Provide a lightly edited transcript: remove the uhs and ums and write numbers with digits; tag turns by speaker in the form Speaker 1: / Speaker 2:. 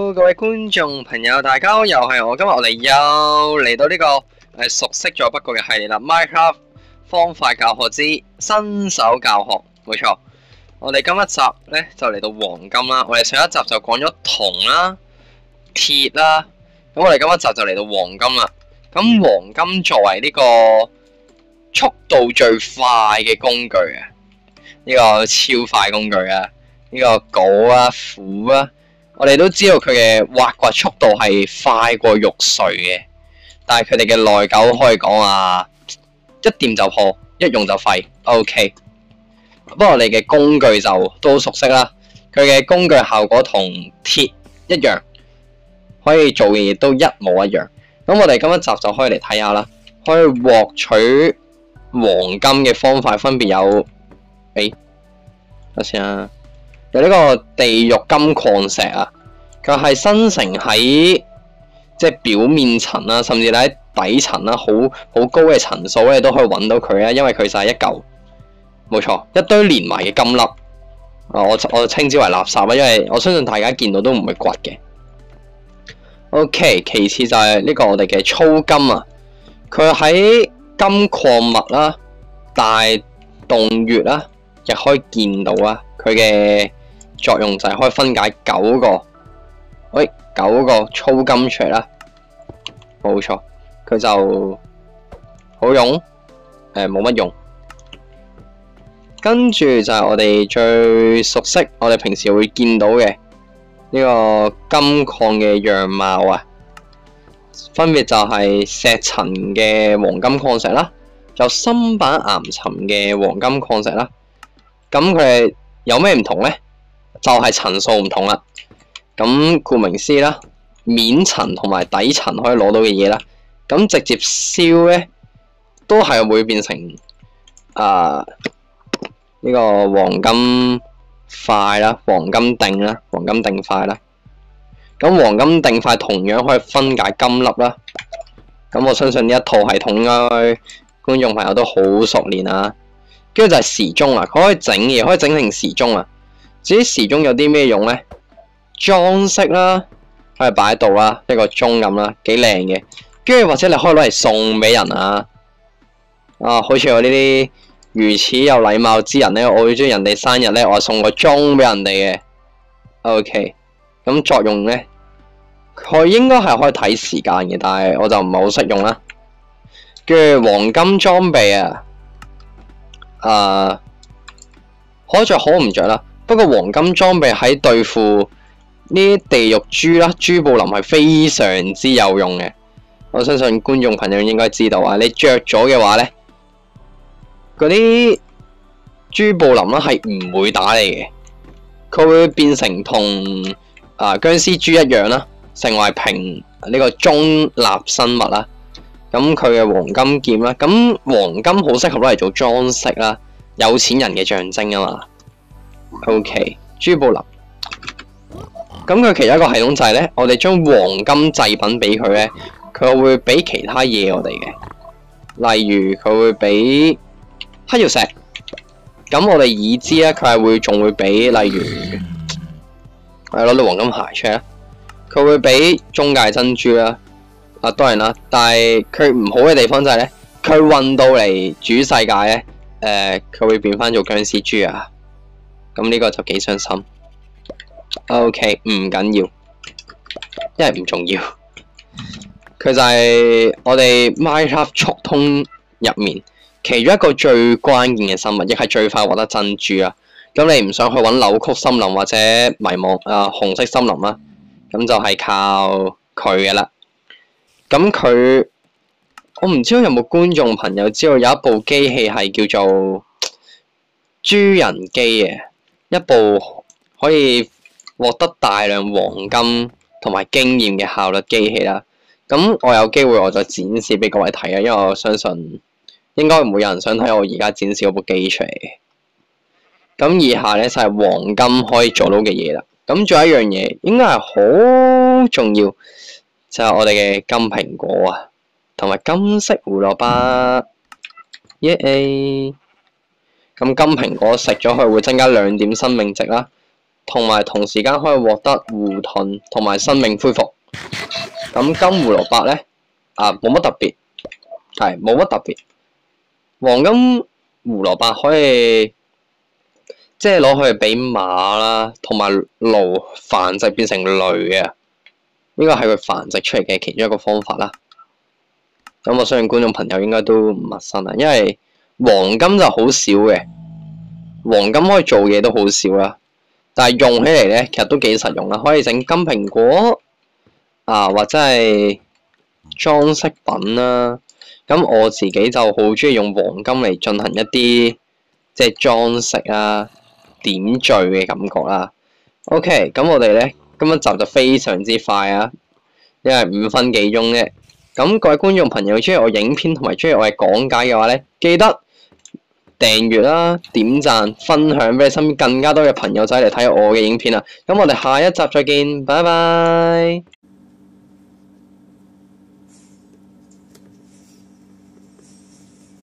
Speaker 1: 各位觀眾朋友，大家好，又係我。今日我哋又嚟到呢個熟悉咗不過嘅系列啦。Minecraft 方塊教學之新手教學，冇錯。我哋今一集呢就嚟到黃金啦。我哋上一集就講咗銅啦、鐵啦，咁我哋今一集就嚟到黃金啦。咁黃金作為呢個速度最快嘅工具啊，呢個超快工具啊，呢個鎬啊、斧啊。我哋都知道佢嘅挖掘速度係快過玉髓嘅，但係佢哋嘅耐久可以講話一掂就破，一用就廢。OK， 不過我哋嘅工具就都熟悉啦，佢嘅工具效果同鐵一樣，可以做嘅嘢都一模一樣。咁我哋今一集就可以嚟睇下啦，可以獲取黃金嘅方法分別有，等先啊。有呢個地獄金礦石啊，佢係生成喺即係表面層啦，甚至喺底層啦，好高嘅層數咧都可以揾到佢啊，因為佢就係一嚿，冇錯，一堆連埋嘅金粒。我稱之為垃圾啦，因為我相信大家見到都唔會掘嘅。OK， 其次就係呢個我哋嘅粗金啊，佢喺金礦物啦、大洞穴啦，亦可以見到啊，佢嘅作用就係可以分解9個粗金出嚟啦，冇錯，佢就好用，冇乜用。跟住就係我哋最熟悉，我哋平時會見到嘅呢個金礦嘅樣貌啊，分別就係石層嘅黃金礦石啦，有深板岩層嘅黃金礦石啦。咁佢有咩唔同呢？就係層數唔同啦。咁顧名思啦，面層同埋底層可以攞到嘅嘢啦，咁直接燒咧都係會變成呢個黃金塊啦、黃金锭啦、黃金锭塊啦。咁黃金锭塊同樣可以分解金粒啦。咁我相信呢一套系統應該觀眾朋友都好熟練啊。跟住就係時鐘啊，佢可以整嘢，可以整成時鐘啊。至於時鐘有啲咩用呢？裝飾啦，可以擺喺度啦，一個鐘咁啦，幾靚嘅。跟住或者你可以攞嚟送俾人啊。好似我呢啲如此有禮貌之人呢，我會中意人哋生日呢，我送個鐘俾人哋嘅。OK， 咁作用呢，佢應該係可以睇時間嘅，但係我就唔係好識用啦。跟住黃金裝備啊，可着可唔着啦。不過黃金裝備喺對付呢啲地獄豬啦、豬布林係非常之有用嘅。我相信觀眾朋友應該知道啊，你着咗嘅話呢，嗰啲豬布林啦係唔會打你嘅，佢會變成同殭屍豬一樣啦，成為平呢個中立生物啦。咁佢嘅黃金劍啦，咁黃金好適合攞嚟做裝飾啦，有錢人嘅象徵啊嘛。OK， 豬布林，咁佢其中一個系統就係咧，我哋將黃金製品俾佢咧，佢會俾其他嘢我哋嘅，例如佢會俾黑曜石，咁我哋已知咧，佢係仲會俾，例如攞到黃金鞋出嚟啦，佢會俾中介珍珠啦。當然啦，但係佢唔好嘅地方就係咧，佢運到嚟主世界咧，佢會變翻做殭屍豬啊！咁呢個就幾傷心。OK， 唔緊要，因為唔重要。佢就係我哋 Minecraft 速通入面其中一個最關鍵嘅生物，亦係最快獲得珍珠啊！咁你唔想去揾扭曲森林或者迷惘紅色森林啦，咁就係靠佢嘅啦。咁佢，我唔知道有冇觀眾朋友知道有一部機器係叫做豬人機嘅，一部可以獲得大量黃金同埋經驗嘅效率機器啦。咁我有機會我再展示俾各位睇啊，因為我相信應該唔會有人想睇我而家展示嗰部機出嚟嘅。咁以下呢，就係黃金可以做到嘅嘢啦。咁仲有一樣嘢應該係好重要。就係我哋嘅金蘋果啊，同埋金色胡蘿蔔，耶！咁金蘋果食咗佢會增加2點生命值啦，同埋同時間可以獲得護盾同埋生命恢復。咁金胡蘿蔔咧冇乜特別，係冇乜特別。黃金胡蘿蔔可以即係攞去俾馬啦，同埋驢繁殖變成驢啊！呢個係佢繁殖出嚟嘅其中一個方法啦。咁我相信觀眾朋友應該都唔陌生啦，因為黃金就好少嘅，黃金可以做嘢都好少啦，但係用起嚟咧，其實都幾實用啦，可以整金蘋果或者係裝飾品啦。咁我自己就好中意用黃金嚟進行一啲即係裝飾啊、點綴嘅感覺啦。OK，咁我哋咧今一集就非常之快啊，因為5分幾鐘啫。咁各位觀眾朋友中意我影片同埋中意我嘅講解嘅話咧，記得訂閱啦、點讚、分享俾你身邊更加多嘅朋友仔嚟睇我嘅影片啊！咁我哋下一集再見，拜拜。